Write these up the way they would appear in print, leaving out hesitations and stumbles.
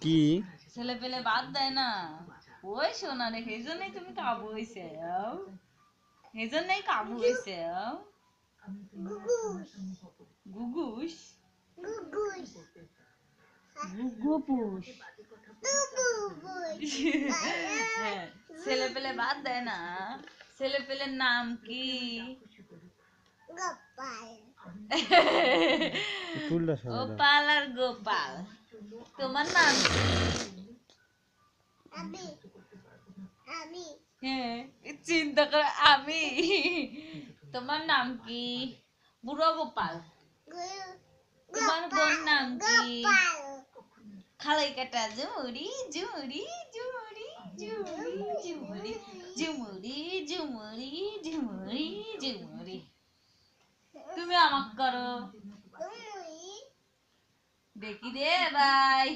কি ছেলে পেলে বাদ দেয় না। ওই শোনা রে, সেই জন্যই তুমি কাবু হইছে। সেই জন্যই কাবু হইছে। গুগুস গুগুপুস। হ্যাঁ, ছেলে পেলে বাদ দেয় না। ছেলে পেলের নাম কি? গোপাল আর গোপাল। তোমার নাম কি? হ্যাঁ, চিন্তা করে আমি। তোমার নাম কি? বুড়ো গোপাল। তোমার বোন নাম কি? খালাই কাটা ঝুমুরি ঝুমুরি ঝুমুরি ঝুমুরি ঝুমুরি ঝুমুরি ঝুমুরি ঝুমুরি ঝুমুরি। তুমি আমাক করো দেখি রে ভাই।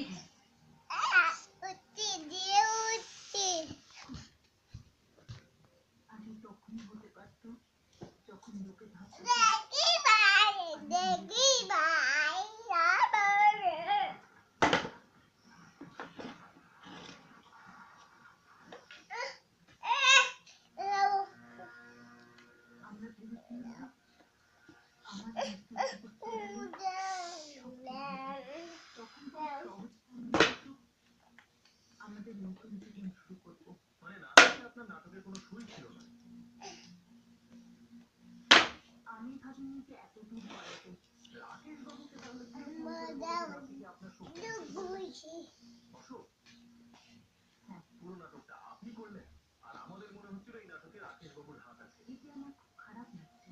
আমাদের নতুন জীবন শুরু করবো। মানে নাটকে আপনার নাটকের কোনো শুরুই ছিল না। আমি ভাবিনি যে এত দূর বাড়াতে রাকেশ বাবুকে তাহলে আপনার অশোক। হ্যাঁ, পুরো নাটকটা আপনি করলেন আর আমাদের মনে হচ্ছিল এই নাটকে রাকেশ বাবুর হাত আছে। এটি আমার খুব খারাপ লাগছে।